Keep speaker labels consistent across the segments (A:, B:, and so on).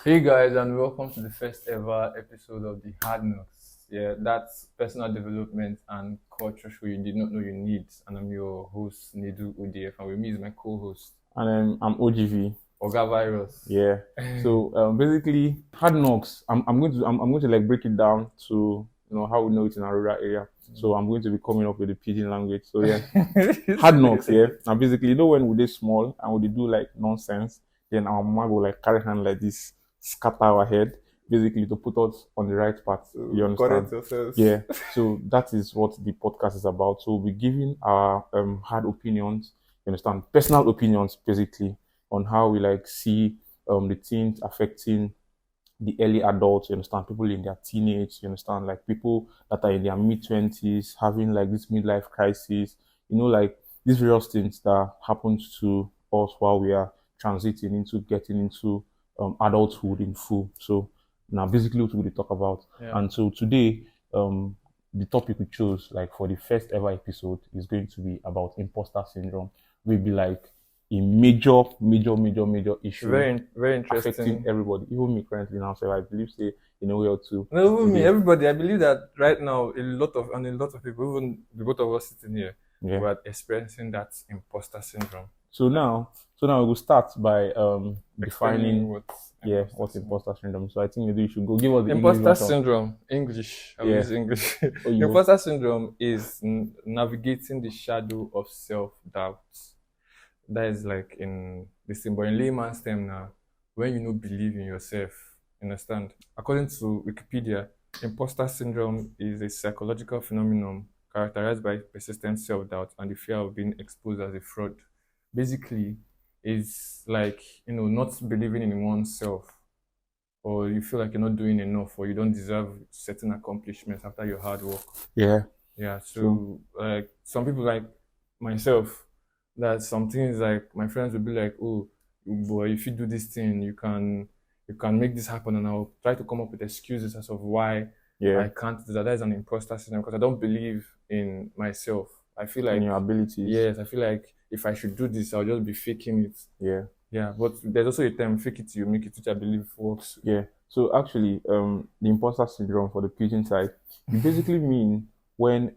A: Hey guys, and welcome to the first ever episode of the Hard Knocks. Yeah, that's personal development and culture show you did not know you need. And I'm your host, Nedu ODF, and with me is my co-host,
B: And I'm OGV.
A: Oga Virus.
B: Yeah. So basically, hard knocks. I'm going to like break it down to how we know it in our rural area. So I'm going to be coming up with the pidgin language. So yeah, hard knocks. Yeah. Now basically, when we dey small and we dey do like nonsense, then our mama will like carry hand like this, scatter our head, basically to put us on the right path. You understand?
A: Correct yourselves.
B: Yeah. So that is what the podcast is about. So we're giving our hard opinions. You understand? Personal opinions, basically, on how we like see the things affecting the early adults. You understand? People in their teenage. You understand? Like people that are in their mid-20s having like this midlife crisis. Like these various things that happens to us while we are transiting into getting into adulthood in full. So now basically what we talk about.
A: Yeah.
B: And so today, the topic we chose, like for the first ever episode, is going to be about imposter syndrome. Will be like a major issue,
A: Very interesting.
B: affecting everybody, even me currently now. So I believe, say, in a way or two.
A: No, even me,
B: Yeah.
A: everybody. I believe that right now, a lot of people, even the both of us sitting here,
B: Yeah.
A: we're experiencing that imposter syndrome.
B: So now we will start by defining
A: Explaining
B: what's imposter syndrome. So I think maybe you should go give us the
A: imposter
B: English version.
A: syndrome, English. I will
B: Yeah.
A: use English.
B: Oh, you
A: Imposter syndrome is navigating the shadow of self-doubt. That is like in the symbol in layman's term now, when you don't believe in yourself. Understand? According to Wikipedia, imposter syndrome is a psychological phenomenon characterized by persistent self-doubt and the fear of being exposed as a fraud. Basically, it's like not believing in oneself, or you feel like you're not doing enough, or you don't deserve certain accomplishments after your hard work.
B: Yeah.
A: Yeah. So like some people like myself, that some things like my friends will be like, oh boy, if you do this thing, you can make this happen, and I'll try to come up with excuses as of why
B: Yeah.
A: I can't do that. That is an imposter syndrome because I don't believe in myself. I feel like
B: In your abilities.
A: yes, I feel like if I should do this, I'll just be faking it.
B: Yeah.
A: Yeah, but there's also a term, fake it till you make it, which I believe works.
B: Yeah. So actually, the imposter syndrome for the pigeon side, you basically mean when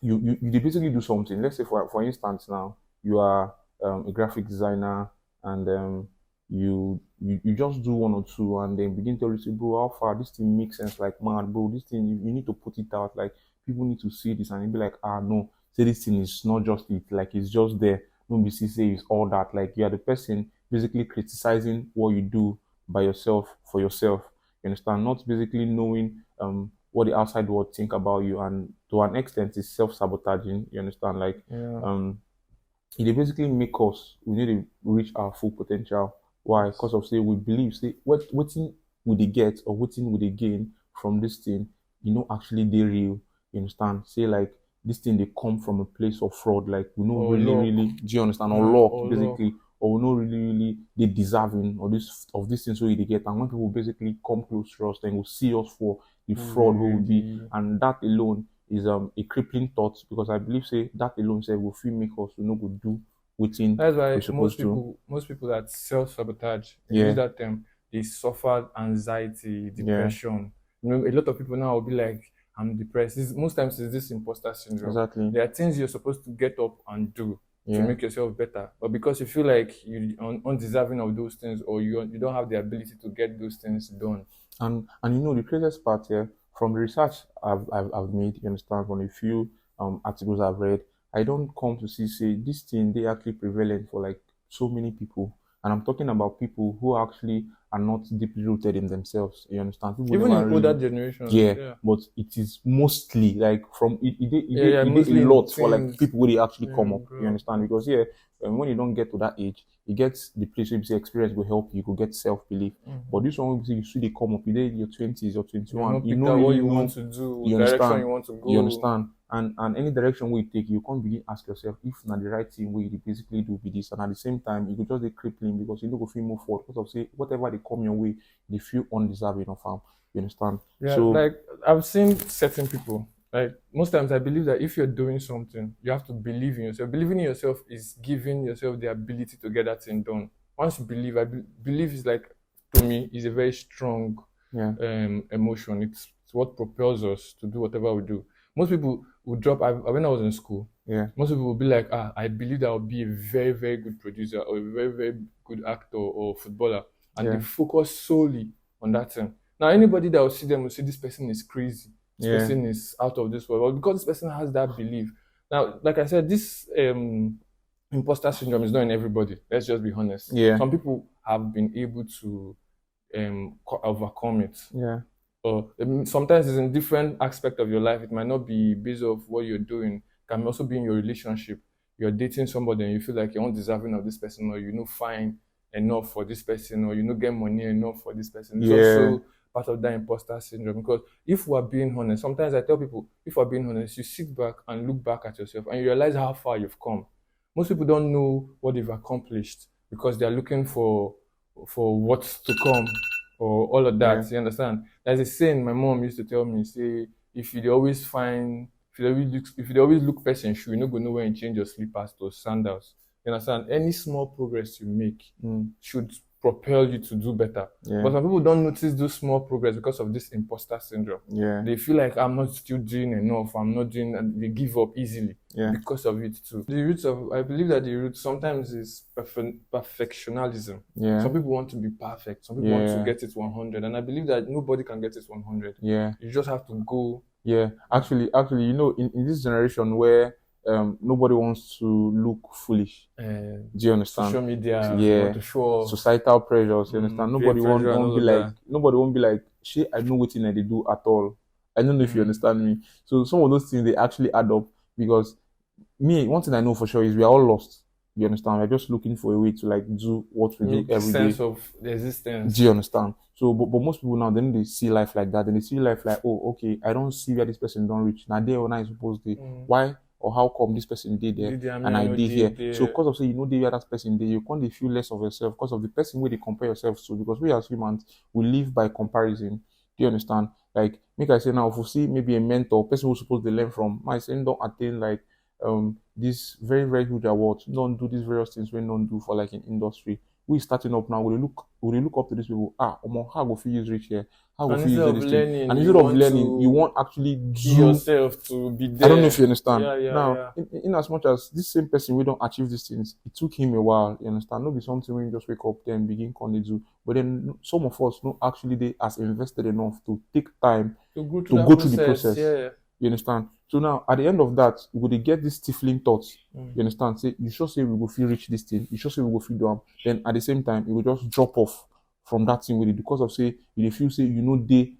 B: you basically do something. Let's say for instance now you are a graphic designer and you just do one or two and then begin to say, bro, how far this thing makes sense, like man, bro, this thing you need to put it out, like people need to see this, and you be like, no, say this thing is not just it, like it's just there. Don't be say it's all that. Like you are the person basically criticizing what you do by yourself for yourself. You understand? Not basically knowing what the outside world think about you, and to an extent it's self-sabotaging. You understand? Like
A: Yeah.
B: it basically make us, we need to reach our full potential. Why? Because of say we believe, say what thing would they get or what thing would they gain from this thing, actually they real. You understand? Say like this thing they come from a place of fraud, like we know
A: Or
B: really,
A: luck.
B: really, do you understand? Or
A: Yeah,
B: luck,
A: or
B: basically, or we know really, really they deserving or this of this thing so they get. And when people basically come close to us, then will see us for the fraud who will be,
A: Really.
B: and that alone is a crippling thought, because I believe say that alone say will feel make us go do within
A: That's why
B: we're supposed to.
A: most people that self-sabotage,
B: Yeah.
A: use that term, they suffer anxiety, depression. A lot of people now will be like, I'm depressed. Most times it's this imposter syndrome.
B: Exactly.
A: There are things you're supposed to get up and do to make yourself better, but because you feel like you're undeserving of those things, or you don't have the ability to get those things done.
B: And the craziest part here, from the research I've made, you understand, from a few articles I've read, I don't come to see say this thing they actually prevalent for like so many people. And I'm talking about people who actually are not deeply rooted in themselves. You understand? People
A: Even
B: never
A: in older generations.
B: yeah, but it is mostly like from it
A: mostly
B: a lot for like
A: things.
B: people where they actually come up.
A: bro.
B: You understand? Because when you don't get to that age, it gets the place where you say experience will help you. You could get self belief. But this one, you see they come up. You did your 20s or 21.
A: You know what you want to do,
B: You
A: direction
B: understand?
A: you want to go.
B: You understand? And any direction where you take, you can't begin ask yourself if not the right thing where you basically do be this, and at the same time you could just be crippling because you don't go feel move forward because of say whatever they come your way, they feel undeserving of them. You understand?
A: Yeah,
B: So
A: like I've seen certain people. Like most times, I believe that if you're doing something, you have to believe in yourself. Believing in yourself is giving yourself the ability to get that thing done. once you believe, believe is like, to me, is a very strong
B: Yeah.
A: emotion. It's what propels us to do whatever we do. Most people would drop. When I was in school,
B: Yeah.
A: most people would be like, I believe that I'll be a very, very good producer or a very, very good actor or footballer, and they
B: Yeah.
A: focus solely on that thing. Now, anybody that will see them will say this person is crazy, this
B: Yeah.
A: person is out of this world, well, because this person has that belief. Now, like I said, this imposter syndrome is not in everybody. Let's just be honest.
B: Yeah.
A: Some people have been able to overcome it.
B: Yeah.
A: Or sometimes it's in different aspect of your life. It might not be based off what you're doing. It can also be in your relationship. You're dating somebody and you feel like you're undeserving of this person, or you're not fine enough for this person, or you not get money enough for this person. It's
B: Yeah.
A: also part of that imposter syndrome. Because if we're being honest, sometimes I tell people, if we're being honest, you sit back and look back at yourself and you realize how far you've come. Most people don't know what they've accomplished because they're looking for what's to come or all of that.
B: Yeah.
A: You understand? There's a saying my mom used to tell me, say, if you always find, if you always look person shoe, you no go know when you change your slippers to sandals. You understand? Any small progress you make should propel you to do better.
B: Yeah.
A: But some people don't notice those small progress because of this imposter syndrome.
B: Yeah.
A: They feel like I'm not still doing enough. I'm not doing, and they give up easily
B: Yeah.
A: because of it too. The roots of, I believe that the root sometimes is perfectionism.
B: Yeah.
A: Some people want to be perfect. Some people want to
B: Yeah.
A: get it 100, and I believe that nobody can get it 100.
B: Yeah.
A: You just have to go.
B: Yeah. Actually, you know, in this generation where nobody wants to look foolish. Do you understand?
A: Social media,
B: Yeah.
A: want to show off.
B: Societal pressures, you understand? Nobody
A: peer pressure and all
B: won't be
A: of
B: like
A: that.
B: nobody won't be like, shit, I know what they do at all. I don't know if you understand me. So some of those things they actually add up, because one thing I know for sure is we are all lost. You understand? We're just looking for a way to like do what we
A: Make
B: do every day.
A: sense of the existence.
B: Do you understand? So, but most people now, then they see life like that. Then they see life like, oh, okay, I don't see where this person don't reach. Now there when I supposed to. Why or how come this person did there and I did here? So, because of say you know the other person there, you can't feel less of yourself because of the person where they compare yourself to. Because we as humans, we live by comparison. Do you understand? Like, make I say now, if we see maybe a mentor, person who's supposed to learn from, my saying don't attain like this very, very huge awards, don't do these various things we don't do for like an industry. We starting up now, we look up to these people. How go feel use reach here? How go
A: And
B: feel use
A: instead of
B: this thing?
A: learning,
B: And
A: you
B: instead of
A: want
B: learning,
A: to
B: you want actually
A: kill
B: do
A: yourself to be there.
B: I don't know if you understand.
A: Yeah.
B: Now, in as much as this same person we don't achieve these things, it took him a while. You understand? Not be something when you just wake up then begin to do. But then some of us not actually they as invested enough to take time
A: to go through
B: the process.
A: Yeah.
B: You understand? So now at the end of that, we will get these stifling thoughts. You understand? Say you should say we will feel reach this thing. You should say we will feel down. Then at the same time, it will just drop off from that thing with it because of say you feel say you know they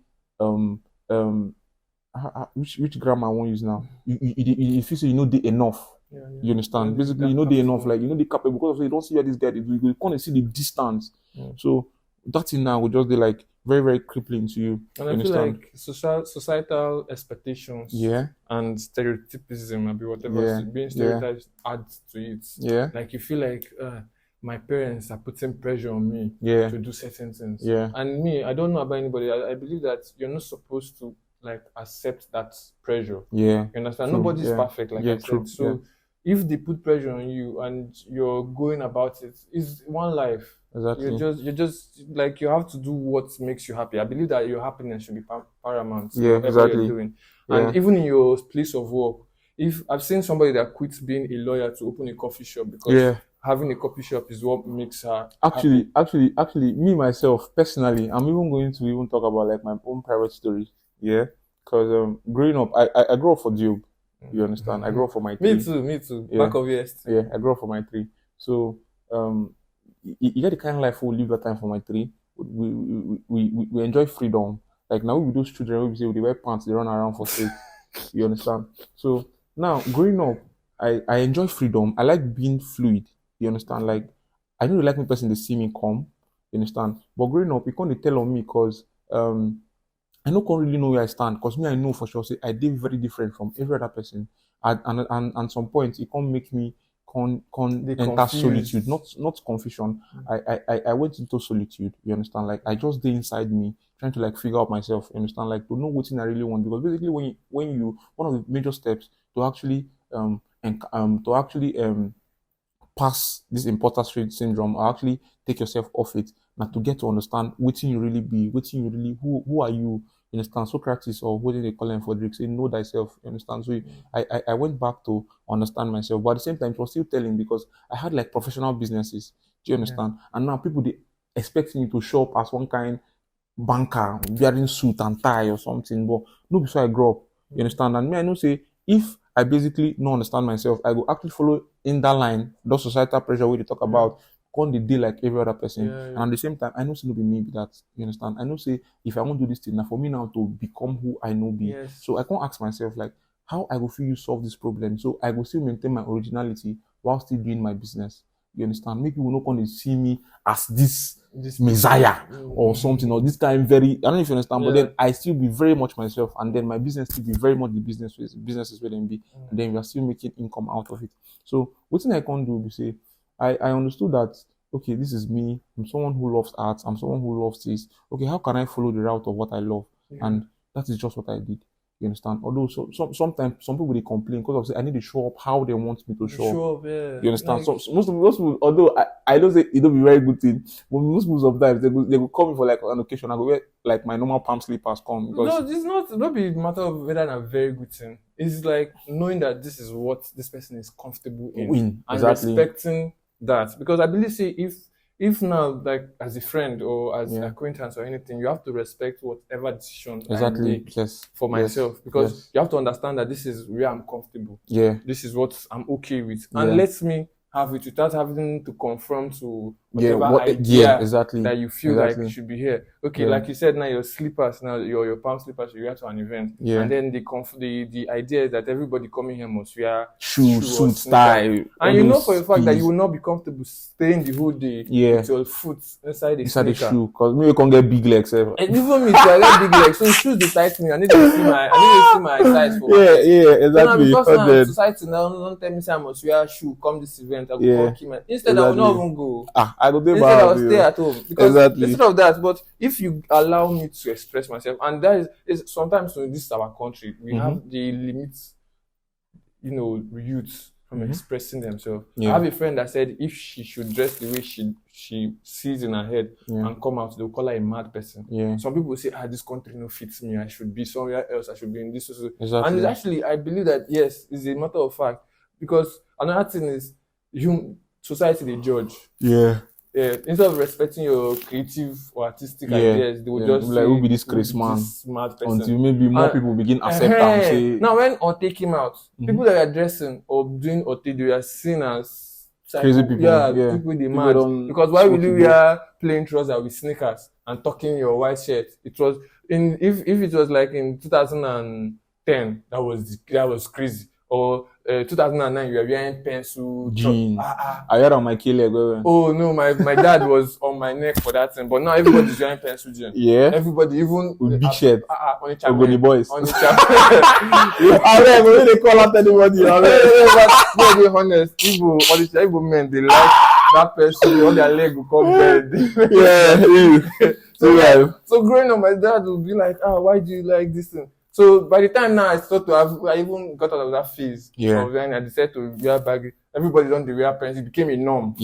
B: which grammar I won't use now. You feel say you know they enough.
A: Yeah.
B: You understand? Basically, you know they enough. Like you know they capable because of you don't see where this guy is. You can't see the distance. So that thing now will just be like very, very crippling to you.
A: And
B: you
A: I
B: understand?
A: feel like societal expectations and stereotypism, maybe whatever being stereotyped adds to it.
B: Yeah.
A: Like you feel like my parents are putting pressure on me to do certain things.
B: Yeah.
A: And me, I don't know about anybody. I believe that you're not supposed to like accept that pressure.
B: Yeah.
A: You understand?
B: True.
A: Nobody's perfect, like I said.
B: True.
A: So if they put pressure on you and you're going about it, it's one life.
B: Exactly.
A: You're just like you have to do what makes you happy. I believe that your happiness should be paramount.
B: Yeah,
A: whatever
B: exactly.
A: you're doing. And even in your place of work, if I've seen somebody that quits being a lawyer to open a coffee shop because having a coffee shop is what makes her
B: actually, me myself personally, I'm even going to even talk about like my own private story. Yeah, because growing up, I grew up for Job. You understand? I grew up for my
A: Me too.
B: Yeah.
A: Back of yes.
B: Yeah, I grew up for my three. So you get the kind of life we live that time for my three. We enjoy freedom. Like now we those children we say they wear pants, they run around for free. You understand? So now growing up, I enjoy freedom. I like being fluid. You understand? Like I don't like my person to see me come. You understand? But growing up, you can't tell on me because I don't really know where I stand because me I know for sure say I did very different from every other person. And some point it can't make me enter solitude, not confusion. I went into solitude. You understand? Like I just did inside me trying to like figure out myself. You understand? Like to know what thing I really want because basically when you one of the major steps to actually pass this imposter syndrome, or actually take yourself off it, now to get to understand what you really be, what you really, who are you, you understand? Socrates, or what did they call him for Greek, say, know thyself, you understand? So I went back to understand myself, but at the same time, it was still telling because I had like professional businesses, do you understand? And now people, they expect me to show up as one kind banker wearing suit and tie or something, but no be so I grow up. You understand? And me, I know say if I basically no understand myself, I go actually follow in that line, those societal pressure where they talk about come the day like every other person. And at the same time, I know say no be me be that. You understand? I know say if I want to do this thing, now for me now to become who I know be. So I can't ask myself like how I will feel you solve this problem. So I will still maintain my originality while still doing my business. You understand? Make people not going to see me as this messiah or something, or this kind very, I don't know if you understand, but then I still be very much myself, and then my business still be very much the businesses where them be, and then we are still making income out of it. So what thing I can't do is say, I understood that, okay, this is me, I'm someone who loves art, I'm someone who loves this. Okay, how can I follow the route of what I love? And that is just what I did. You understand? Although sometimes some people they complain because of say I need to show up how they want me to show up. You understand? Like, so most people, although I don't say it don't be very good thing, but most people sometimes they will call me for like an occasion. I go wear like my normal palm slippers come because
A: no, it's not be a matter of whether a very good thing. It's like knowing that this is what this person is comfortable in and respecting that. Because I believe say if now, like as a friend or as an acquaintance or anything, you have to respect whatever decision I make for myself, because you have to understand that this is where I'm comfortable. This is what I'm okay with, and let me have it without having to conform to whatever idea that you feel like it should be here. Okay, like you said, now your slippers, now your palm slippers, you wear to an event, and then the idea is that everybody coming here must wear
B: shoe suit style,
A: and you know for a fact that you will not be comfortable staying the whole day with your foot inside the
B: shoe, because maybe you can't get big legs.
A: And even me too, I get big legs, so shoes they tight me. I need to see my size for
B: exactly.
A: So now because now society now don't tell me say I must wear shoe come this event, I go keep my instead I will not even go.
B: I go there.
A: Instead I will stay at home, because instead of that. But if you allow me to express myself, and that is sometimes in this our country we have the limits, youth from expressing themselves. I have a friend that said if she should dress the way she sees in her head and come out, they'll call her a mad person. Some people say, this country no fits me, I should be somewhere else, I should be in this. And it's actually, I believe that yes, it's a matter of fact, because another thing is society they judge. Instead of respecting your creative or artistic ideas, they will just
B: like, who be this crazy man?
A: This smart person.
B: Until maybe more people begin accept and say.
A: Now, when or take him out, people that are dressing or doing or they are seen as
B: crazy people.
A: People they mad. Because why will you wear plain trousers with sneakers and tucking your white shirt? It was if it was like in 2010, that was crazy. Or 2009, you were wearing pencil
B: jeans. I had on my key leg.
A: Oh no, my dad was on my neck for that thing. But now everybody's wearing pencil jeans. Everybody, even
B: with big shirt.
A: Only
B: boys.
A: Only
B: when they call out anybody.
A: But be honest, Igbo men, they like that pencil. All their leg will come bad. So growing up, my dad would be like, why do you like this thing? So by the time now I even got out of that phase. When I decided to wear baggy, everybody don't wear pants. It became a norm.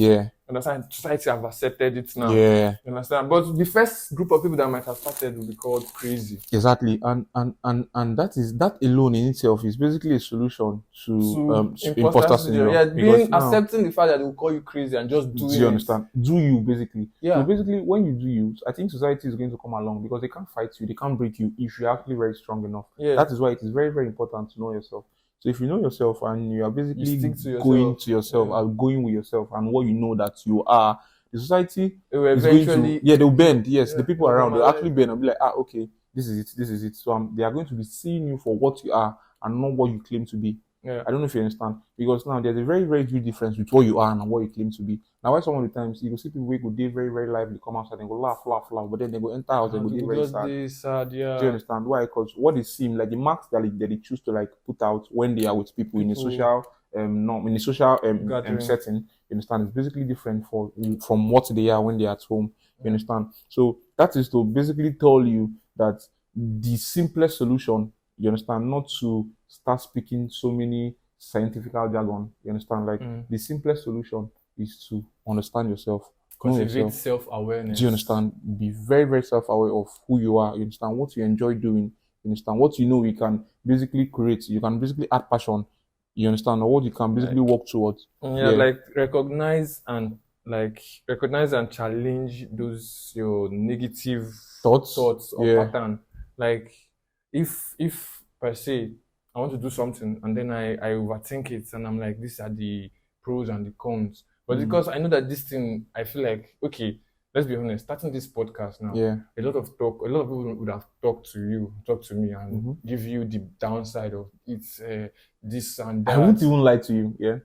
A: Understand? Society have accepted it now. You understand? But the first group of people that might have started will be called crazy.
B: Exactly. And that alone in itself is basically a solution to imposter syndrome.
A: Accepting the fact that they will call you crazy and just doing it.
B: Do you understand? Do you basically. So basically when you do you, I think society is going to come along, because they can't fight you, they can't break you if you're actually very strong enough. That is why it is very, very important to know yourself. So if you know yourself and you are basically going to yourself, going with yourself and what you know that you are, the society is going to, they'll bend. The people around will actually bend and be like, okay, this is it. So they are going to be seeing you for what you are and not what you claim to be. I don't know if you understand, because now there's a very, very huge difference with what you are and what you claim to be. Now, why some of the times you will see people who go very, very lively, come outside and go laugh, but then they go enter house and go very sad. Do you understand why? Because what they seem like the marks that they choose to like put out when they are with people in a social setting, you understand, it's basically different from what they are when they are at home. You understand? So that is to basically tell you that the simplest solution, you understand, not to start speaking so many scientific jargon, you understand, like the simplest solution is to understand yourself, know
A: Cultivate
B: yourself.
A: self-awareness.
B: Do you understand? Be very, very self-aware of who you are. You understand what you enjoy doing. You understand what you know you can basically create. You can basically add passion. You understand, or what you can basically work towards.
A: Yeah, like recognize and challenge those your negative
B: Thoughts?
A: or
B: Yeah.
A: pattern. Like if per se I want to do something and then I overthink it and I'm like, these are the pros and the cons. But because I know that this thing, I feel like, okay, let's be honest, starting this podcast now,
B: Yeah.
A: a lot of people would have talked to me and give you the downside of it's this and that.
B: I won't even lie to you. Yeah.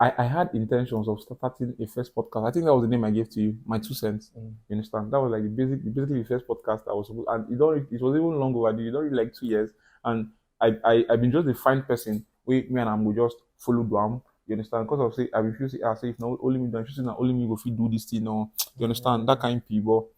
B: I had intentions of starting a first podcast. I think that was the name I gave to you, my 2 cents. You understand? That was like basically the first podcast I was supposed, and it was even long overdue. It only like 2 years, and I've been just a fine person. Me and I will just follow down. You understand? Because of say I refuse to say if not only me, I refuse only me go fit do this thing. Or you understand that kind of people.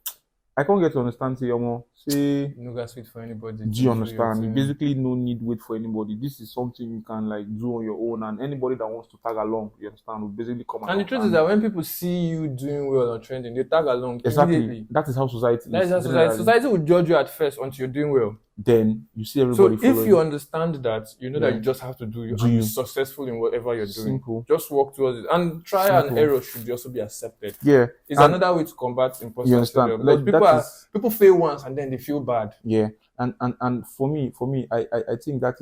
B: I can't get to understand say say
A: no gas wait for anybody.
B: do you understand? You basically no need wait for anybody. This is something you can like do on your own, and anybody that wants to tag along, you understand, will basically come.
A: And the truth is that when people see you doing well or trending, they tag along
B: exactly. That is how society is.
A: That is how society will judge you at first until you're doing well.
B: Then you see everybody.
A: So if you understand that, you know that you just have to do and be successful in whatever you're doing.
B: Simple.
A: Just work towards it, and try and error should also be accepted.
B: Yeah,
A: it's another way to combat imposter
B: you understand?
A: syndrome. Because people fail once and then they feel bad.
B: Yeah, and for me, I think that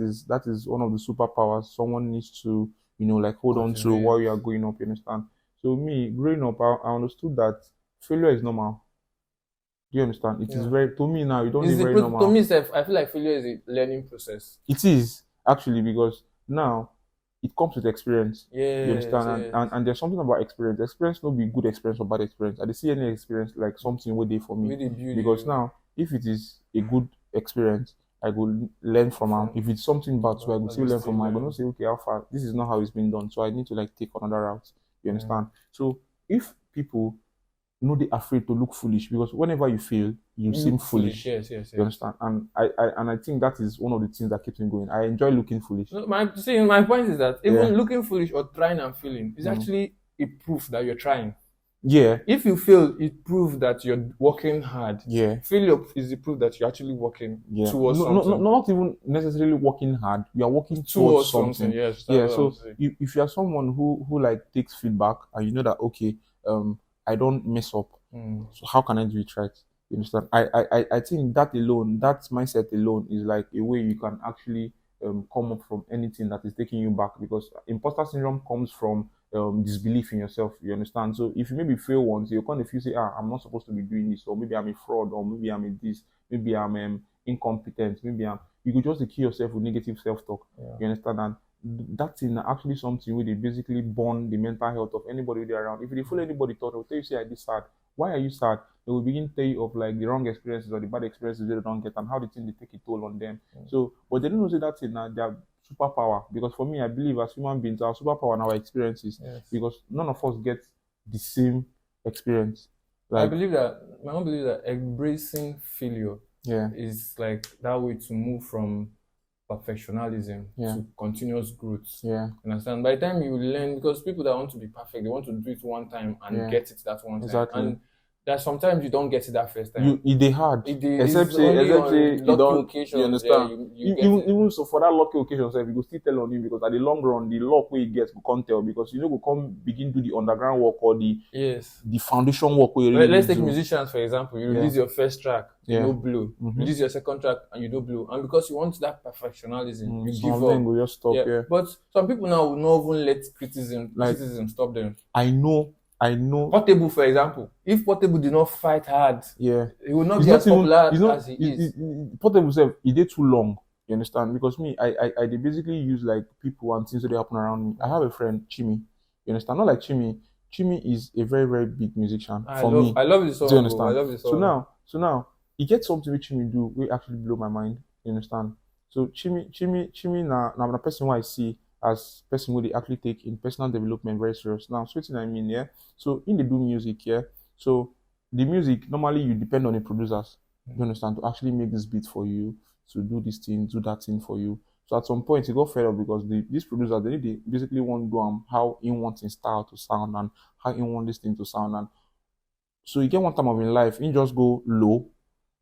B: is one of the superpowers someone needs to like hold on to while you are growing up. You understand? So me growing up, I understood that failure is normal. Do you understand? It is very, to me now, you don't need very normal.
A: To me, I feel like failure is a learning process.
B: It is, actually, because now it comes with experience.
A: Yeah.
B: You understand? And there's something about experience. Experience no be good experience or bad experience. I dey see any experience like something where they for me. Because now, if it is a good experience, I go learn from them. If it's something bad, so I go still learn from them. I go not say, okay, how far? This is not how it's been done. So I need to like take another route. You understand? So if people no, they're afraid to look foolish, because whenever you fail, you seem foolish.
A: Yes.
B: You understand? And I think that is one of the things that keeps me going. I enjoy looking foolish.
A: No, my point is that even looking foolish or trying and failing is actually a proof that you're trying.
B: Yeah.
A: If you fail, it proves that you're working hard.
B: Yeah.
A: Failure is the proof that you're actually working towards something.
B: No, not even necessarily working hard. You are working towards something.
A: Yes.
B: Yeah. So if you are someone who like takes feedback and you know that okay, I don't mess up. So how can I do it right? You understand? I think that alone, that mindset alone is like a way you can actually come up from anything that is taking you back, because imposter syndrome comes from disbelief in yourself. You understand? So if you maybe fail once, you kind of feel say, I'm not supposed to be doing this, or maybe I'm a fraud, or maybe I'm a this, maybe I'm incompetent, maybe you could just kill yourself with negative self-talk. You understand? And that's actually something where they basically burn the mental health of anybody there around. If you follow anybody thought, they'll tell you, say, I this sad. Why are you sad? They will begin to tell you of like the wrong experiences or the bad experiences they don't get and how the thing they take a toll on them. So, but they don't know say that in their superpower. Because for me, I believe as human beings, our superpower and our experiences, because none of us get the same experience.
A: Like, I believe that embracing failure is like that way to move from perfectionism to continuous growth. You understand? By the time you learn, because people that want to be perfect, they want to do it one time and get it that one time. And that sometimes you don't get it that first time.
B: It's hard. Except say you don't. Occasions, you understand? Even so, for that lucky occasion, you go still tell on him, because at the long run, the luck where you get you can't tell, because you know go come begin do the underground work or the foundation work.
A: Let's take musicians for example. You release your first track, you don't blow. Release your second track and you don't blow, and because you want that perfectionism, you give up.
B: Will just stop.
A: But some people now will not even let criticism stop them.
B: I know.
A: Portable, for example. If Portable did not fight hard, he will not be as popular as he is.
B: Portable himself, he did too long. You understand? Because me, I basically use like people and things that happen around me. I have a friend, Chimmy. You understand? Not like Chimmy. Chimmy is a very, very big musician for me.
A: I love this song.
B: Do you understand?
A: I love this song.
B: So now, he gets something which Chimmy do, will actually blow my mind. You understand? So Chimmy now the person who I see as person who they actually take in personal development very serious. Now, so what I mean, so in the do music, so the music, normally you depend on the producers, you understand, to actually make this beat for you, to do this thing, do that thing for you. So at some point he got fed up because these producers they basically want to do how he wants his style to sound and how he wants this thing to sound. And so you get one time of in life, he just go low.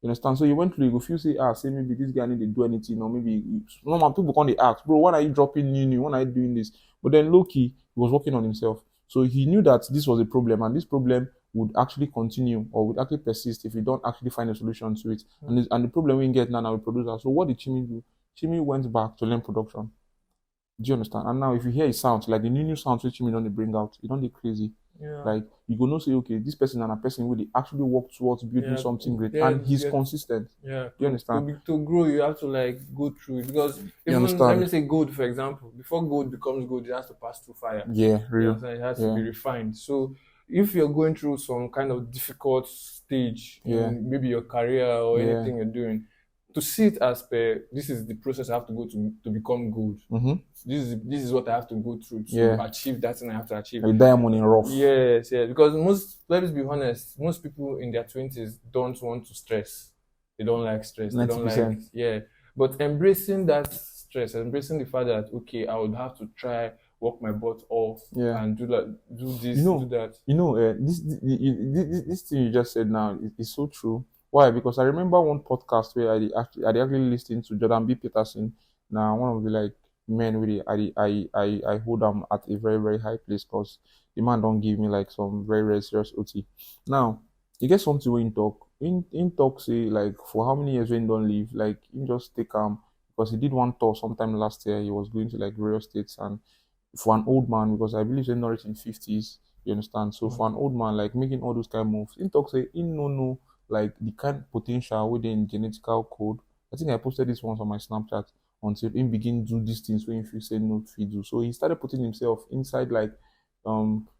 B: You understand? So you went through, you go feel say, say maybe this guy need to do anything, or maybe normal people come they ask, bro, why are you dropping new? When are you doing this? But then low key, he was working on himself. So he knew that this was a problem, and this problem would actually continue or would actually persist if you don't actually find a solution to it. And the problem we get now with producers. So what did Chimmy do? Chimmy went back to learn production. Do you understand? And now if you hear his sounds, like the new sounds which Chimmy don't bring out, you don't get crazy.
A: Yeah.
B: Like you go no say, okay, this person and a person will actually work towards building something great, and he's consistent.
A: Yeah.
B: Do you understand?
A: To grow, you have to like go through it because even let me say gold, for example, before gold becomes gold, it has to pass through fire.
B: Yeah, real.
A: It has to be refined. So if you're going through some kind of difficult stage in maybe your career or anything you're doing, to see it as per this is the process I have to go to become good.
B: Mm-hmm.
A: This is what I have to go through to achieve that thing I have to achieve.
B: A diamond in rough.
A: Yes. Because let's be honest, most people in their 20s don't want to stress. They don't like stress.
B: 90%.
A: They don't like But embracing that stress, embracing the fact that okay, I would have to try work my butt off and do this, do that.
B: This thing you just said now is so true. Why? Because I remember one podcast where I actually listened to Jordan B. Peterson. Now one of the like men really I hold them at a very, very high place because the man don't give me like some very, very serious OT. Now, you get something when you talk. In talk say like for how many years when don't leave, like you just take because he did one tour sometime last year. He was going to like various states, and for an old man, because I believe he's not in 50s, you understand? So for an old man, like making all those kind of moves, in talk say in no like the kind of potential within genetical code. I think I posted this once on my Snapchat until he begin do these things when you say no to do. So he started putting himself inside like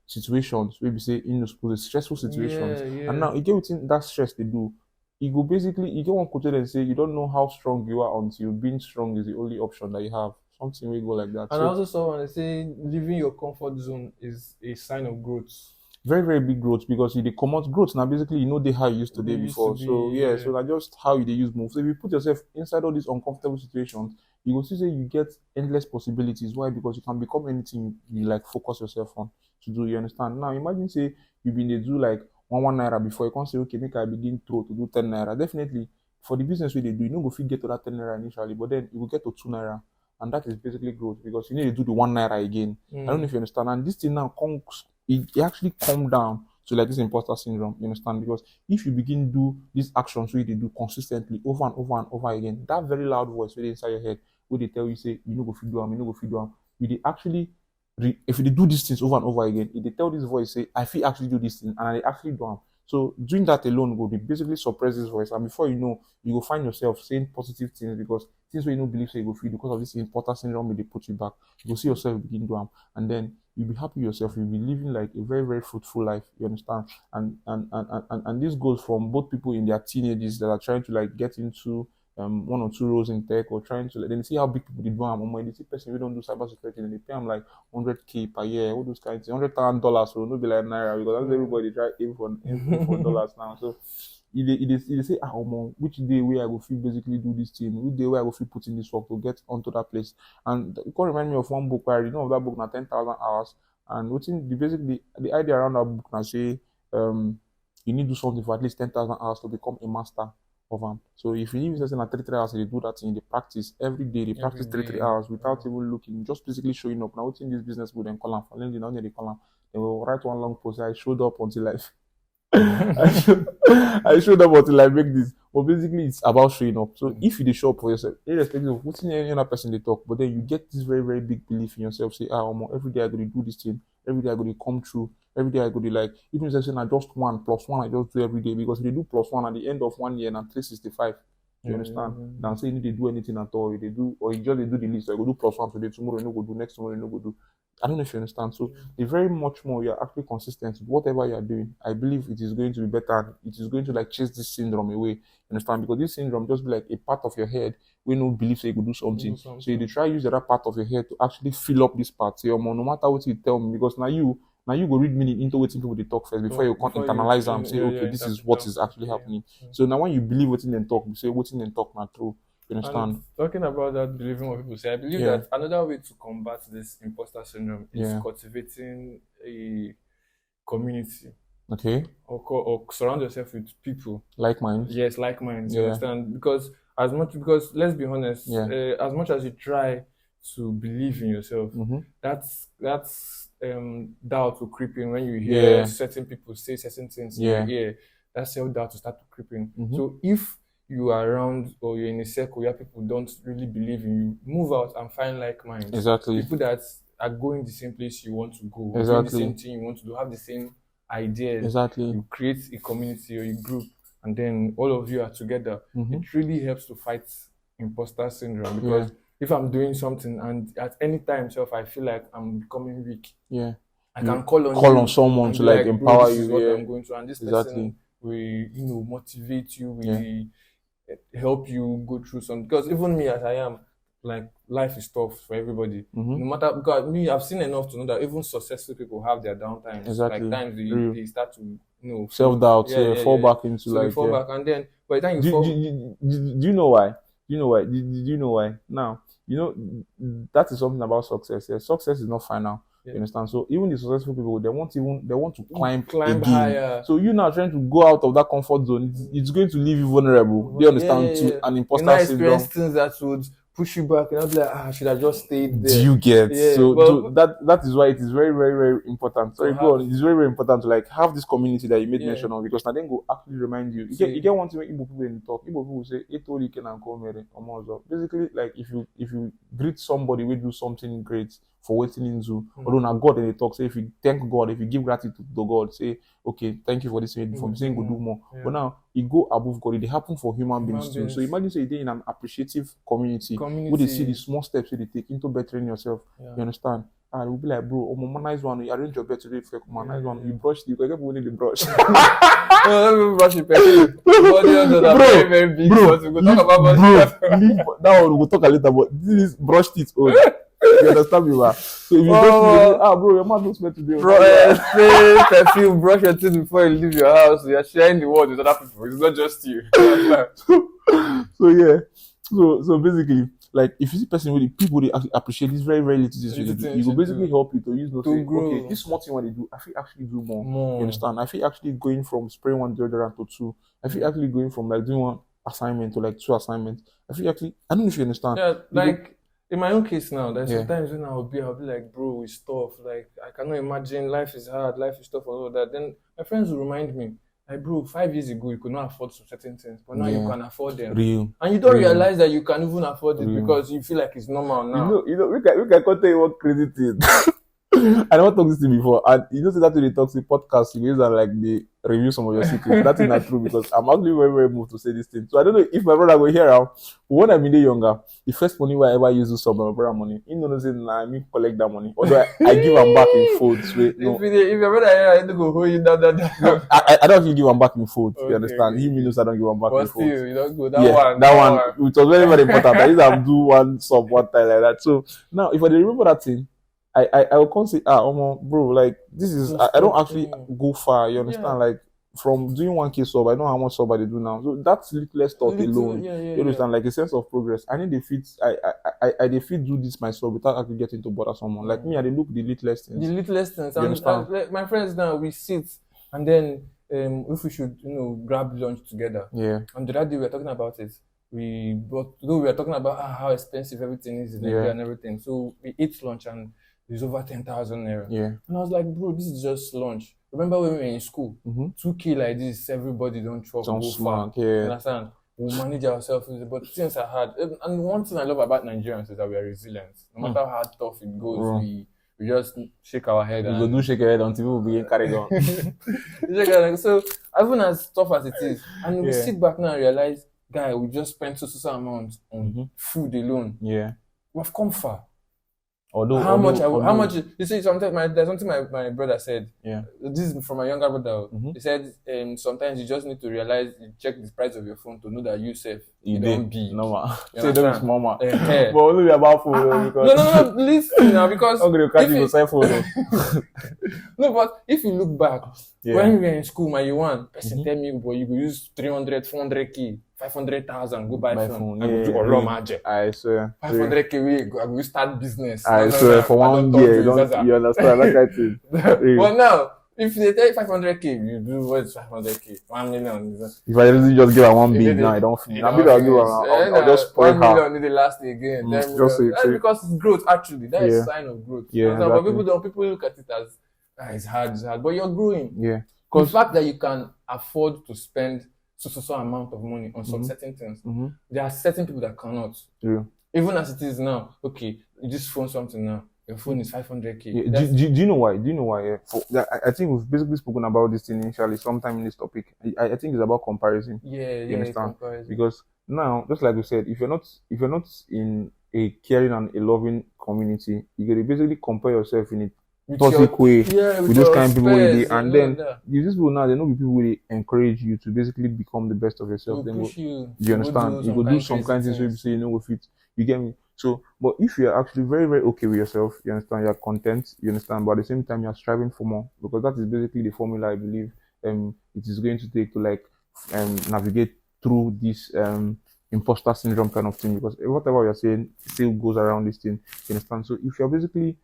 B: situations where we say in the stressful situations. And now you get within that stress they do. You go basically you get one quoted and say you don't know how strong you are until being strong is the only option that you have. Something will go like that.
A: And I also saw when they say leaving your comfort zone is a sign of growth.
B: Very, very big growth because they come out growth now. Basically, they how you used to be before. So so that's just how they use moves. So if you put yourself inside all these uncomfortable situations, you will see that you get endless possibilities. Why? Because you can become anything you like focus yourself on to do. You understand? Now imagine say you've been to do like one naira before. You can't say okay, make I begin to do 10 naira. Definitely for the business way they do, you know go fit get to that 10 naira initially, but then you will get to 2 naira. And that is basically growth because you need to do the 1 naira again. I don't know if you understand. And this thing now it actually come down to like this imposter syndrome, you understand? Because if you begin do these actions where they do consistently over and over and over again, that very loud voice really inside your head where they tell you say you know go feed them, you know go feed them, they actually if they do these things over and over again, if they tell this voice say I feel actually do this thing and I actually do them. So doing that alone will basically suppress this voice, and before you know, you will find yourself saying positive things because things where you don't believe say you go feel because of this imposter syndrome, they put you back. You will see yourself begin to them, and then you'll be happy yourself. You'll be living like a very, very fruitful life. You understand? And this goes from both people in their teenagers that are trying to like get into one or two roles in tech or trying to then see how big people they do them. When they see person we don't do cybersecurity and they pay them like 100K per year, all those kinds of $100,000, so no be like naira because that's everybody try aim for dollars now. So they say which day where I go feel basically do this thing, which day where I go feel put in this work to get onto that place. And it can remind me of one book where I read of that book now 10,000 hours. And within the idea around that book now say you need to do something for at least 10,000 hours to become a master of them. So if you need something at 3 hours, they do that in the practice every day. They practice 3 hours without even looking, just basically showing up. Now, what's in this business would then call them for LinkedIn, now they call them. They will write one long post. I showed up until I showed up until I make this. But basically, it's about showing up. So if you show up for yourself, irrespective of what's in any other person they talk, but then you get this very, very big belief in yourself. Say, every day I go to do this thing. Every day I go to come through. Every day I go to like, even if I say I just 1 + 1, I just do every day because if they do +1 at the end of 1 year and 365. You understand? Now say you need to do anything at all, they do, or you just they do the list. So you go do +1 today, tomorrow you no go do, next tomorrow you no go do. I don't know if you understand. So the very much more you're actually consistent with whatever you're doing, I believe it is going to be better. It is going to like chase this syndrome away. You understand? Because this syndrome just be like a part of your head when no believe say you could do something. So you try use the other part of your head to actually fill up this part. Say, no matter what you tell me, because now you go read meaning into what people they talk first before you can't internalize them. Say, okay, this is what is actually happening. So now when you believe what in them talk, you say what in them talk not true. You understand?
A: And talking about that, believing what people say, I believe
B: Yeah.
A: that another way to combat this imposter syndrome is
B: Yeah.
A: cultivating a community
B: Okay.
A: or surround yourself with people.
B: Like minds.
A: Yes, like minds. You
B: Yeah.
A: understand? Because let's be honest,
B: Yeah.
A: as much as you try to believe in yourself,
B: Mm-hmm.
A: that's doubt will creep in when you hear
B: Yeah.
A: certain people say certain things
B: Yeah.
A: in your ear. That self-doubt will start to creep in.
B: Mhm.
A: So if you are around or you're in a circle where people don't really believe in you, move out and find like minds.
B: Exactly.
A: People that are going the same place you want to go, doing
B: Exactly.
A: the same thing you want to do, have the same ideas.
B: Exactly.
A: You create a community or a group, and then all of you are together.
B: Mhm.
A: It really helps to fight imposter syndrome, because if I'm doing something and at any time self I feel like I'm becoming weak,
B: Yeah.
A: I
B: You
A: can call
B: on
A: you
B: someone
A: and
B: to
A: be
B: like
A: bro,
B: empower
A: this is
B: you.
A: what
B: Yeah.
A: I'm going through, and this
B: Exactly.
A: person will motivate you, will help you go through something. Because even me as I am, like, life is tough for everybody.
B: Mhm.
A: No matter, because me, I've seen enough to know that even successful people have their downtimes.
B: Exactly.
A: Like times
B: Real.
A: they start to
B: Self-doubt. Fall back into
A: so they fall back, and then by the time you fall,
B: do you know why? Do you know why? Do you know why? Now, you know, that is something about success. Yeah? Success is not final.
A: Yeah.
B: You understand? So even the successful people, they want to climb again.
A: higher.
B: So you now trying to go out of that comfort zone, it's going to leave you vulnerable. Do you understand? To an imposter syndrome.
A: Experience things that would push you back, and I'll be like, I should have just stayed there.
B: Do you get?
A: Yeah,
B: so that is why it is very, very, very important. Sorry,
A: to
B: go on. It's very, very important to like have this community that you made
A: Yeah.
B: mention of, because now then go actually remind you.
A: See.
B: You get one thing when Igbo people in talk. Igbo people say, "Eto you can come here." Basically, like if you greet somebody, we do something great for waiting into. Although now God and they talk, say if you thank God, if you give gratitude to God, say, okay, thank you for this. For saying go do more.
A: Yeah.
B: But now it go above God. It happen for human beings too.
A: beings.
B: So imagine say they're in an appreciative community where they see the small steps that they take into bettering yourself.
A: Yeah.
B: You understand? And we'll be like, bro, nice one. You arrange your bed today. Nice one.
A: Yeah.
B: You brush the. Because people need the brush.
A: No, let me brush the person. Body others are very, very big.
B: Bro,
A: So we go talk about body.
B: leave that one. We'll talk later. But this is brush teeth. Oh, you understand me, man? So if you brush teeth, bro, your mouth looks better today.
A: Bro, spray perfume, brush your teeth before you leave your house. You're sharing the world with other people. It's not just you.
B: So yeah. So basically, like if you see person with people they appreciate this very, very little things you do, it will basically help you to use those things.
A: grow.
B: Okay, this small thing what they do, I feel actually do more. You understand? I feel actually going from spraying one deodorant to two. I feel actually going from like doing one assignment to like two assignments. I feel actually, I don't know if you understand.
A: Yeah, like in my own case now, there's sometimes when I'll be like, bro, it's tough. Like I cannot imagine, life is hard, life is tough, all of that. Then my friends will remind me, like, bro, 5 years ago you could not afford certain things, but now you can afford them.
B: Real.
A: And you don't realize that you can even afford it because you feel like it's normal now.
B: You know, we can tell you one crazy thing. I never talked this thing before, and you know, say that when they talk to podcast, you guys are like they review some of your secrets. That is not true, because I'm actually very, very moved to say this thing. So I don't know if my brother will hear out. But when I'm younger, the first money I ever used to sub my brother money, he knows say nah, me collect that money. Although I give him back in folds. Wait, no.
A: If your brother here, I don't go hold you down.
B: No, I don't actually give him back in folds.
A: Okay,
B: you understand?
A: okay.
B: He knows I don't give him back
A: But
B: in
A: still,
B: folds.
A: you don't go
B: That one, it was very, very important. I used to do one sub one time like that. So now, if I remember that thing, I will come say, bro, like this is I don't actually go far. You understand? Like from doing 1K sub, I know how much sub I do now. So that's little thought alone. You understand? Like a sense of progress. I need the fit. I defeat do this myself without actually getting to bother someone. Like me, I look the littlest things.
A: The littlest things.
B: You understand?
A: And like my friends now, we sit and then if we should, grab lunch together.
B: Yeah.
A: And the other day we were talking about it. We were talking about how expensive everything is in Nigeria and everything. So we ate lunch and it's over 10,000 naira.
B: Yeah.
A: And I was like, bro, this is just lunch. Remember when we were in school? 2K like this, everybody don't chop, go far.
B: Yeah.
A: You understand? We'll manage ourselves, but things are hard. And one thing I love about Nigerians is that we are resilient. No matter how tough it goes, we just shake our head.
B: We go do shake your head until people begin carry on.
A: So even as tough as it is, and we sit back now and realize, guy, we just spent so amount on food alone.
B: Yeah.
A: We've come far.
B: How
A: much? You see, sometimes there's something my brother said.
B: Yeah.
A: This is from my younger brother. He said, sometimes you just need to realize, you check the price of your phone to know that you safe. You don't be.
B: No man.
A: You
B: don't be small man.
A: But
B: only about phone because.
A: No. Listen now, because. No, but if you look back, when we were in school, my one person tell me, boy, you go use 300, 400K 500,000 go buy
B: Buy
A: phone.
B: phone,
A: I go do
B: yeah,
A: Oro
B: real.
A: Magic.
B: I swear.
A: 500k I go start business.
B: I swear for
A: I
B: 1
A: don't
B: year,
A: touch you, Zaza.
B: you understand that kind of thing. Real.
A: But now, if they tell you 500k, you do what is 500k? 1 million.
B: If I really just give her one
A: If
B: big
A: they-
B: now, I don't finish.
A: you
B: Now,
A: don't
B: maybe I'll give her,
A: finish.
B: I'll just spread
A: 1
B: her.
A: million need the last again. 10
B: just
A: million. That's
B: say-
A: because it's growth, actually. That is
B: Yeah.
A: a sign of growth.
B: Yeah,
A: But
B: exactly.
A: people look at it as it's hard. But you're growing.
B: Yeah.
A: The
B: Because
A: fact that you can afford to spend so amount of money on some
B: Mhm.
A: certain things,
B: Mhm.
A: there are certain people that cannot.
B: Real.
A: Even as it is now, okay, you just phone something now. Your phone is 500k.
B: Yeah.
A: That's-
B: Do you know why? Do you know why? Yeah. I think we've basically spoken about this thing initially sometime in this topic. I think it's about comparison.
A: yeah,
B: You understand?
A: comparison.
B: Because now, just like we said, if you're not in a caring and a loving community, you gotta basically compare yourself in a
A: With
B: toxic way
A: yeah,
B: with those
A: your
B: kind of people with
A: spares,
B: it, and
A: you
B: then
A: know that.
B: these people now they know be people will encourage you to basically become the best of yourself.
A: To
B: Then
A: push you.
B: you understand? You go do some kind of things where you say you know go fit. You get me? So, but if you're actually very, very okay with yourself, you understand, you're content, you understand, but at the same time you're striving for more, because that is basically the formula I believe it is going to take to like navigate through this imposter syndrome kind of thing, because whatever you're saying still goes around this thing, you understand? So if you're basically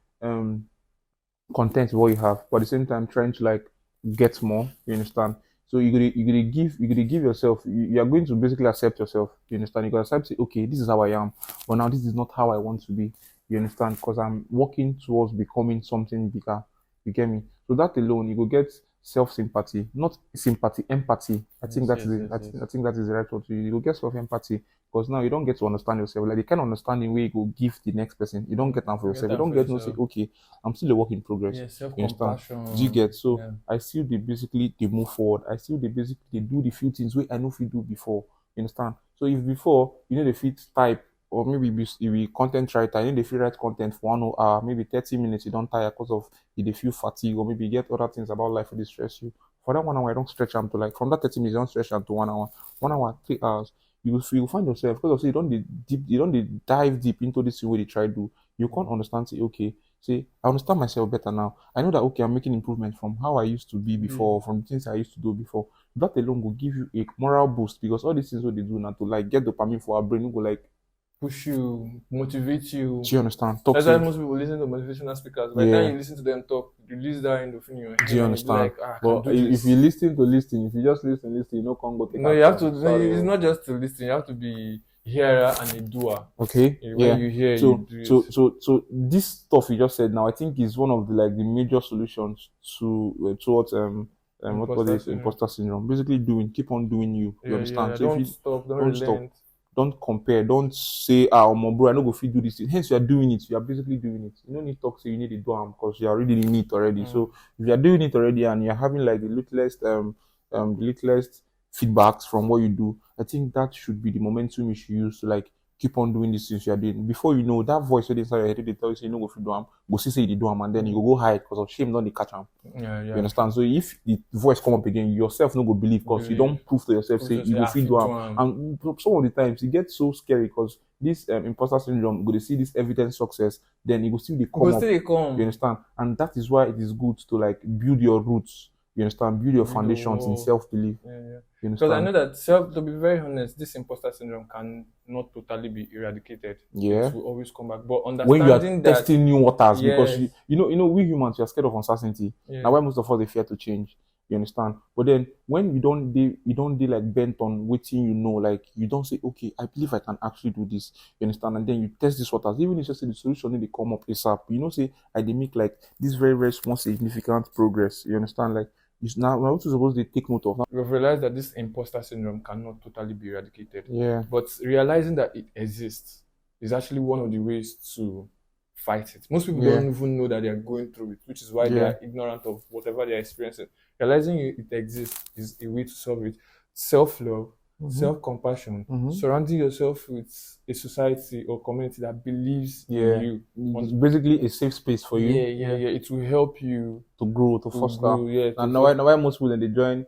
B: content with what you have, but at the same time trying to like get more, you understand? So you gotta give yourself, you are going to basically accept yourself, you understand? You gotta accept, say, okay, this is how I am, but now this is not how I want to be, you understand? Because I'm working towards becoming something bigger, you get me? So that alone, you go get self-sympathy, not sympathy, empathy. I think that is it. I think that is the right word to use. You go get self-empathy, because now you don't get to understand yourself. Like the kind of understanding where you go give the next person, you don't get that for yourself. You don't get no say, okay, I'm still a work in progress.
A: Yeah,
B: You understand?
A: self-compassion.
B: Do you get? So
A: Yeah.
B: I still they move forward. I still they do the few things where I know if you do before. You understand? So if before you know the fit type, or maybe you be content writer, you know the fit write content for 1 hour, maybe 30 minutes, you don't tire because of you feel fatigue, or maybe you get other things about life that stress you. For that 1 hour, I don't stretch them to like from that 30 minutes, I don't stretch them to 1 hour. 1 hour, 3 hours. You will find yourself because of say you don't dive deep into this thing where they try to do. You can't understand, say, okay, say I understand myself better now. I know that okay, I'm making improvement from how I used to be before, from the things I used to do before. That alone will give you a moral boost, because all these things what they do now to like get dopamine for our brain, will go like
A: push you, motivate you.
B: do you understand?
A: That's why most people listen to motivational speakers. By the
B: Yeah.
A: time you listen to them talk, you release that endorphin in your head.
B: Do you
A: and
B: understand?
A: Like, I can
B: But
A: do
B: if
A: this.
B: you listen, if you just listen, you know, can't go take
A: No, you have to.
B: action. Sorry.
A: It's not just to listen. You have to be a hearer and a doer.
B: Okay.
A: When you hear, you do it.
B: So this stuff you just said now, I think is one of the like the major solutions to towards what was this imposter syndrome. Basically, keep on doing you. You understand?
A: Yeah,
B: So
A: don't
B: if you
A: stop. Don't
B: relent.
A: stop.
B: Don't compare. Don't say, my bro, I no go fit do this thing. Hence, you are doing it. You are basically doing it. You don't need to talk, say you need to do them because you are already in it already. So if you are doing it already and you're having like the littlest feedbacks from what you do, I think that should be the momentum you should use to like keep on doing these things you are doing. Before you know, that voice inside your head, they tell you, say, you no go fit do them, go say you do them, and then you go hide because of shame, don't they catch them.
A: Yeah.
B: You understand? So if the voice come up again, you yourself no go believe because you don't prove to yourself, say you go fit do them. And some of the times it gets so scary because this imposter syndrome, go to see this evidence success, then it will still come up. You understand? And that is why it is good to like build your roots. You understand? Build your foundations in self-belief.
A: Yeah.
B: You
A: Because I know that to be very honest, this imposter syndrome can not totally be eradicated.
B: Yeah.
A: It will always come back. But understanding
B: when you are
A: that
B: testing new waters, because you know we humans, we are scared of uncertainty.
A: Yeah.
B: Now why most of us they fear to change. You understand? But then when you don't like bent on waiting, you know, like you don't say, okay, I believe I can actually do this. You understand? And then you test these waters, even if you say the solution they come up ASAP. You know, say I they make like this very, very small significant progress. You understand? Like it's now we're also supposed to take note of that.
A: We've realized that this imposter syndrome cannot totally be eradicated.
B: Yeah.
A: But realizing that it exists is actually one of the ways to fight it. Most people don't even know that they are going through it, which is why they are ignorant of whatever they are experiencing. Realizing it exists is a way to solve it. Self-love, self-compassion, surrounding yourself with a society or community that believes in you.
B: It's basically a safe space for you.
A: Yeah. It will help you
B: to grow, to foster.
A: Grow,
B: and now why most people they join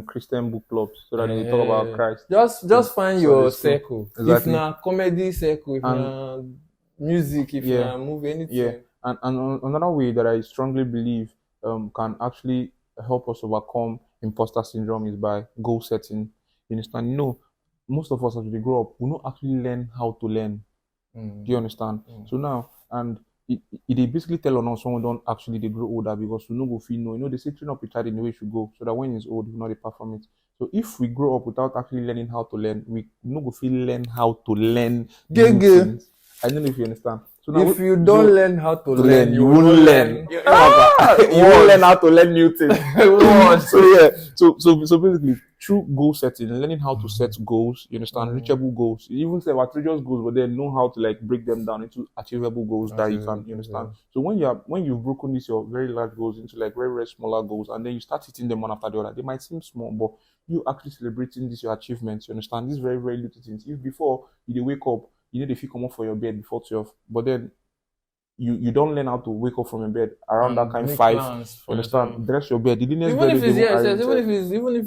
B: Christian book clubs so that they talk about Christ.
A: Just find your circle.
B: Exactly.
A: If na comedy circle, if na music, if na movie, anything.
B: Yeah. And another way that I strongly believe can actually help us overcome imposter syndrome is by goal setting. You understand? You know, most of us as we grow up, we don't actually learn how to learn. Do you understand? So now, and they basically tell on us someone don't actually they grow older because we no go feel no. They say train up a child in the way it should go, so that when he's old, he know the perform it. So if we grow up without actually learning how to learn, we no go feel learn how to learn new things. I don't know if you understand. So now,
A: if you don't learn how to learn,
B: you won't learn. You won't learn how to learn new things. So yeah, so basically, through goal setting, learning how to set goals, you understand, reachable goals. You even say outrageous goals, but then know how to like break them down into achievable goals that you can, you understand. So when you've broken these your very large goals into like very very smaller goals, and then you start hitting them one after the other, they might seem small, but you actually celebrating these your achievements. You understand these very very little things. If before you wake up, you need to come up for your bed before 12, but then you don't learn how to wake up from your bed around that kind 5. You understand? Dress your bed.
A: Even if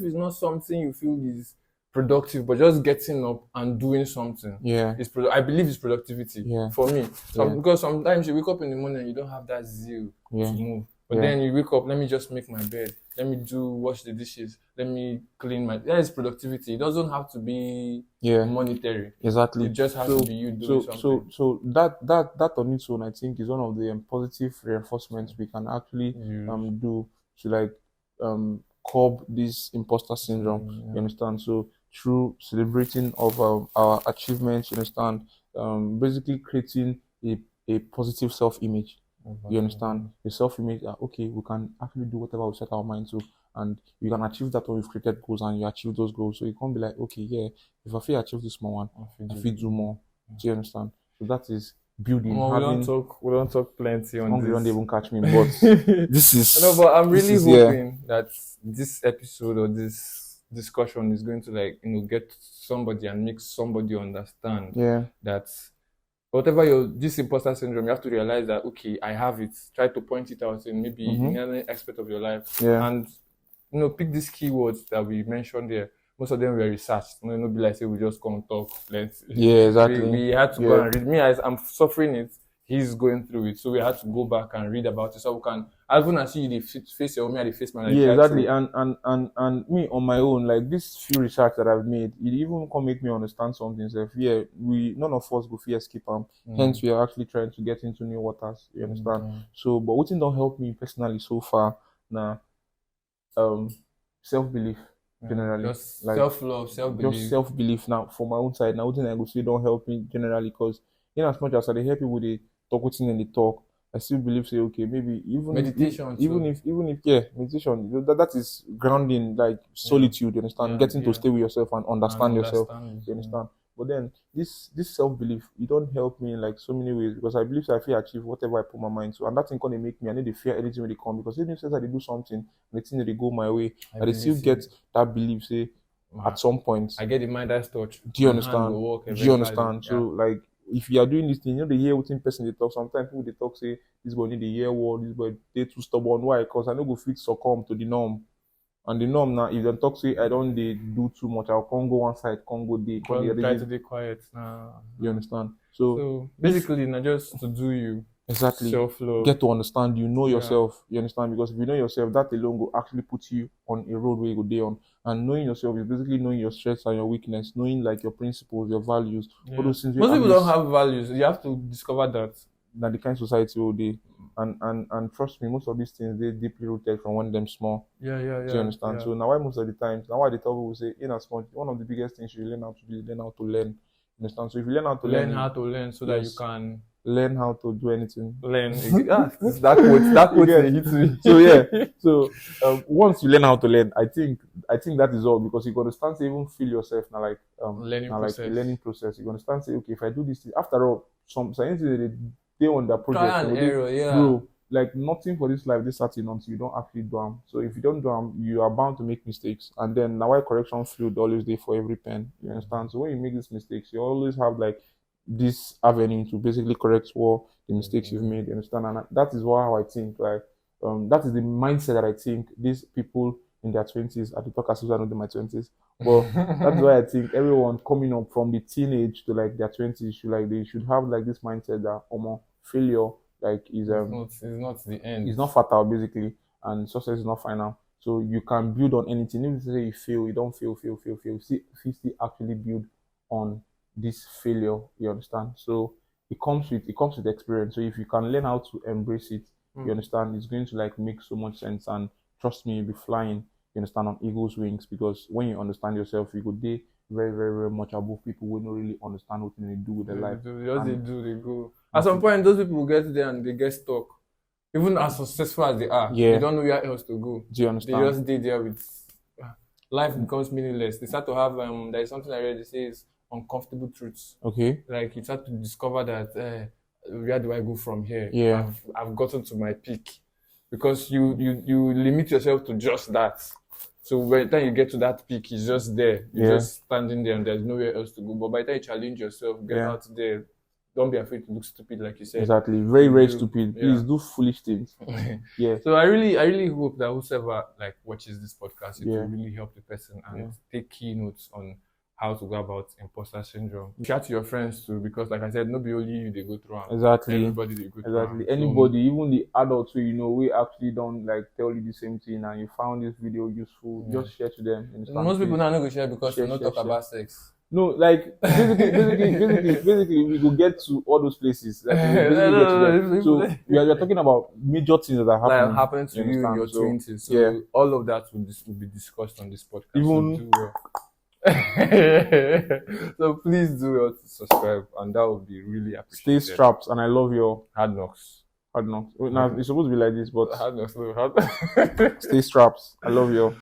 A: it's not something you feel is productive, but just getting up and doing something.
B: Yeah.
A: I believe it's productivity.
B: Yeah.
A: For me. Because sometimes you wake up in the morning and you don't have that zeal to move. But then you wake up, let me just make my bed. Let me wash the dishes. Let me clean that is productivity. It doesn't have to be monetary.
B: Exactly.
A: It just has to be you doing something.
B: So that on its own, I think, is one of the positive reinforcements we can actually do to like curb this imposter syndrome. You understand? So through celebrating of our achievements, you understand, basically creating a positive self-image. You understand? The self-image that okay, we can actually do whatever we set our mind to, and you can achieve that when we've created goals and you achieve those goals. So you can't be like, okay, yeah, if I feel achieve this small one, I feel do more. Do you understand? So that is building.
A: We don't talk plenty on this.
B: Don't even catch me, but this is.
A: No, but I'm really hoping that this episode or this discussion is going to get somebody and make somebody understand that whatever this imposter syndrome, you have to realize that okay, I have it. Try to point it out in maybe in any aspect of your life, and pick these keywords that we mentioned there. Most of them were researched. No be like say we just come talk.
B: Exactly.
A: We had to go and read. Me, as I'm suffering it, he's going through it, so we had to go back and read about it, so we can. As soon as you face your me, I face my
B: exactly. And me on my own, like this few research that I've made, it even can make me understand something. So none of us go fear skip them. Hence, we are actually trying to get into new waters. You understand? So, but what don't help me personally so far now, self-belief. Generally,
A: just like self-love, self-belief.
B: Just self-belief now for my own side. Now, what I go say don't help me generally, because in as much as I hear people they talk within and they talk, I still believe say okay, maybe even
A: meditation,
B: even if meditation, that is grounding, like solitude. You understand? Getting to stay with yourself and understand yourself. You understand? But then this self-belief, it don't help me in like so many ways, because I believe I feel achieve whatever I put my mind to, and that thing can make me. I need to fear anything when they come, because even if I do something, and the thing that they go my way, I still get that belief. Say at some point,
A: I get the mind that's touch.
B: Do you understand? Do you understand? So like, if you are doing this thing, they hear what in person they talk. Sometimes people they talk say this boy need the hear word, this boy they too stubborn. Why? Because I know go fit succumb to the norm. And the norm now, if they talk say I don't they do too much, I'll come go one side, come go there.
A: Try to be quiet.
B: You understand? So
A: basically, not just to do you.
B: Exactly.
A: Self-love.
B: Get to understand, know yourself. You understand? Because if you know yourself, that alone will actually put you on a road where you go day on. And knowing yourself is basically knowing your strengths and your weakness, knowing like your principles, your values, all those things.
A: Most people don't have values. You have to discover that.
B: That the kind of society will be. And trust me, most of these things they deeply rooted from when them small.
A: Do you
B: understand? So now why most of the times, now why they tell people say in as much, one of the biggest things you learn how to do is learn how to learn. You understand? So if you learn how to learn
A: so that you can
B: learn how to do anything.
A: That quote hits me.
B: So once you learn how to learn, I think that is all, because you got to start to even feel yourself now, like learning process. You got to start to say, okay, if I do this thing, after all, some science they on that project.
A: Try and error,
B: bro, like nothing for this life, this certain until you don't actually do them. So if you don't do them, you are bound to make mistakes. And then now why correction fluid always there for every pen. You understand? So when you make these mistakes, you always have like this avenue to basically correct what the mistakes you've made. You understand? And that is how I think. Like that is the mindset that I think these people in their 20s, I talk as if I'm not in my 20s. But that's why I think everyone coming up from the teenage to like their 20s they should have like this mindset that failure like is
A: it's not the end.
B: It's not fatal basically, and success is not final. So you can build on anything. If you say you fail, you don't fail. See, if you still actually build on this failure, you understand? So it comes with experience. So if you can learn how to embrace it, you understand, it's going to like make so much sense. And trust me, you'll be flying, you understand, on eagle's wings, because when you understand yourself, you could be very, very, very much above people who don't really understand what they do with their life.
A: They do, they go. At some point, those people will get there and they get stuck. Even as successful as they are,
B: Yeah.
A: they don't know where else to go.
B: Do you
A: They
B: understand?
A: just stay there with life becomes meaningless. They start to have there is something I read that says uncomfortable truths.
B: Okay.
A: Like you start to discover that where do I go from here?
B: Yeah.
A: I've gotten to my peak. Because you limit yourself to just that. So by the time you get to that peak, it's just there. You're just standing there and there's nowhere else to go. But by the time you challenge yourself, get out there, don't be afraid to look stupid, like you said.
B: Exactly. Very, very
A: Do-
B: stupid.
A: yeah.
B: Please do foolish things. Yeah.
A: So I really hope that whoever like watches this podcast, it
B: Yeah.
A: will really help the person and take key notes on how to go about imposter syndrome. Share to your friends too, because like I said, not be only you they go through.
B: Exactly.
A: Everybody they go through.
B: Exactly. Anybody, even the adults who we actually don't like tell you the same thing, and you found this video useful, just share to them.
A: So most people now not go share because
B: Share,
A: they not
B: share,
A: talk
B: share.
A: about sex.
B: No, like basically, we go get to all those places. Like, we basically get to them. So we are talking about major things that are
A: Like
B: happening.
A: happened to you in
B: understand?
A: your
B: So,
A: 20s. So
B: yeah.
A: all of that will be discussed on this podcast.
B: Even-
A: so, do well. So please do well to subscribe, and that would be really
B: Stay
A: appreciated.
B: strapped, and I love your
A: Hard knocks.
B: hard knocks. Now it's supposed to be like this, but
A: Hard knocks. No, hard.
B: stay strapped. I love your.